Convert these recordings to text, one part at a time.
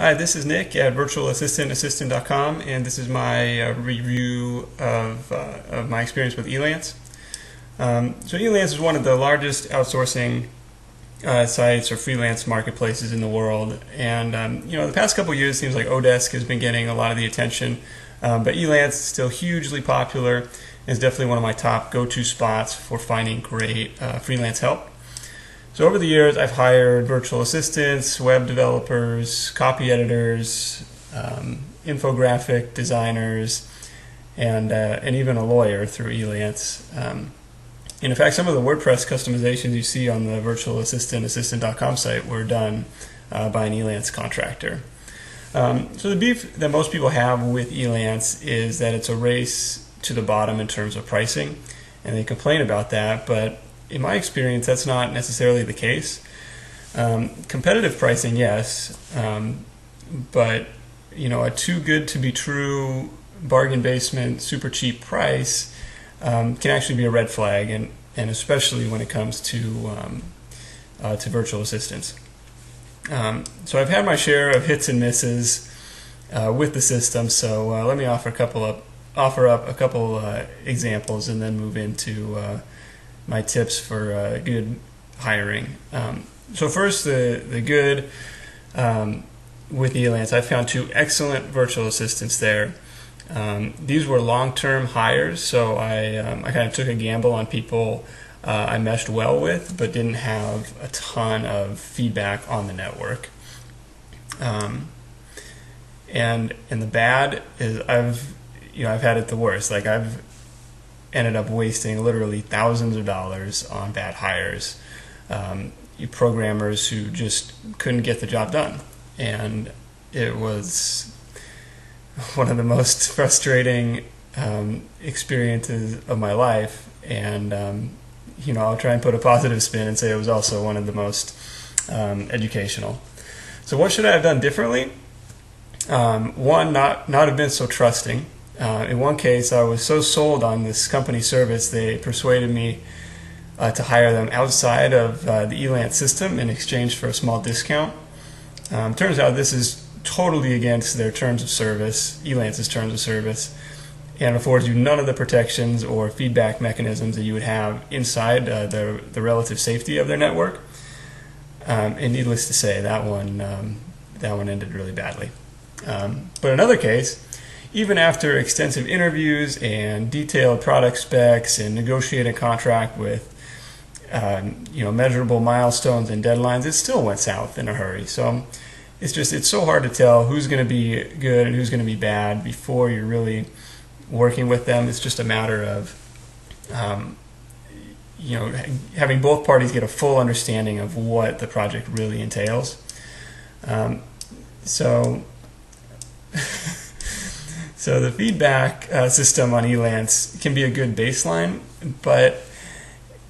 Hi, this is Nick at virtualassistantassistant.com, and this is my review of my experience with Elance. So Elance is one of the largest outsourcing sites or freelance marketplaces in the world, and the past couple of years it seems like Odesk has been getting a lot of the attention, but Elance is still hugely popular and is definitely one of my top go-to spots for finding great freelance help. So over the years, I've hired virtual assistants, web developers, copy editors, infographic designers, and even a lawyer through Elance. And in fact, some of the WordPress customizations you see on the virtualassistantassistant.com site were done by an Elance contractor. So the beef that most people have with Elance is that it's a race to the bottom in terms of pricing, and they complain about that, but in my experience, that's not necessarily the case. Competitive pricing, yes, but a too good to be true bargain basement, super cheap price can actually be a red flag, and especially when it comes to virtual assistants. So I've had my share of hits and misses with the system. So let me offer up a couple examples, and then move into my tips for good hiring. So first, the good with Elance, I found two excellent virtual assistants there. These were long-term hires, so I kind of took a gamble on people I meshed well with, but didn't have a ton of feedback on the network. And the bad is I've had it the worst. Like I've ended up wasting literally thousands of dollars on bad hires, programmers who just couldn't get the job done, and it was one of the most frustrating experiences of my life. And I'll try and put a positive spin and say it was also one of the most educational. So what should I have done differently? One, not have been so trusting. In one case, I was so sold on this company service, they persuaded me to hire them outside of the Elance system in exchange for a small discount. Turns out this is totally against their terms of service, Elance's terms of service, and affords you none of the protections or feedback mechanisms that you would have inside the relative safety of their network. And needless to say, that one ended really badly. But another case, even after extensive interviews and detailed product specs and negotiated a contract with measurable milestones and deadlines, it still went south in a hurry. So it's so hard to tell who's going to be good and who's going to be bad before you're really working with them. It's just a matter of having both parties get a full understanding of what the project really entails. So the feedback system on Elance can be a good baseline, but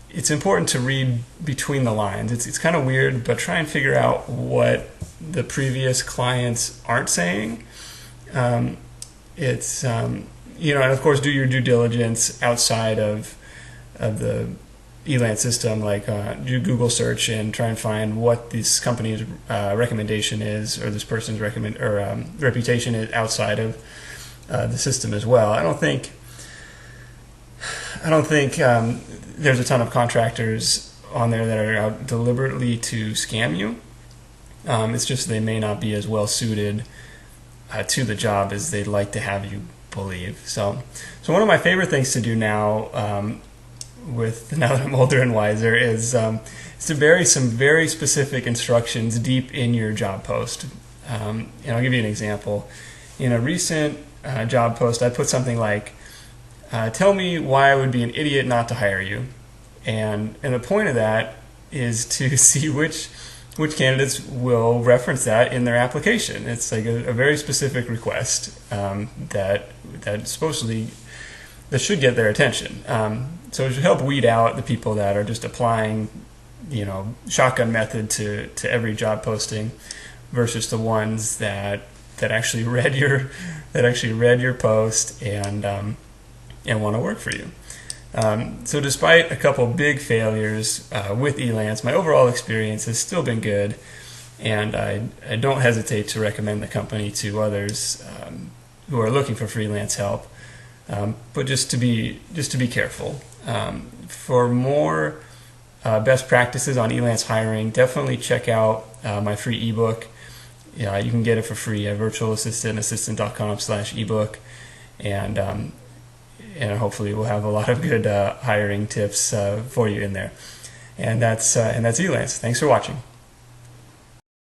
it's important to read between the lines. It's kind of weird, but try and figure out what the previous clients aren't saying. And of course, do your due diligence outside of the Elance system, like do Google search and try and find what this company's recommendation is, or this person's reputation is outside of the system as well. I don't think there's a ton of contractors on there that are out deliberately to scam you. It's just they may not be as well suited to the job as they'd like to have you believe. So one of my favorite things to do now, now that I'm older and wiser, is to bury some very specific instructions deep in your job post. And I'll give you an example. In a recent job post, I put something like, tell me why I would be an idiot not to hire you. And the point of that is to see which candidates will reference that in their application. It's like a very specific request that should get their attention. So it should help weed out the people that are just applying, shotgun method to every job posting, versus the ones that actually read your post and want to work for you. So despite a couple big failures with Elance, my overall experience has still been good. and I don't hesitate to recommend the company to others who are looking for freelance help. But just to be careful. For more best practices on Elance hiring, definitely check out my free ebook. You can get it for free at virtualassistantassistant.com/ebook, and hopefully we'll have a lot of good hiring tips for you in there. And that's Elance. Thanks for watching.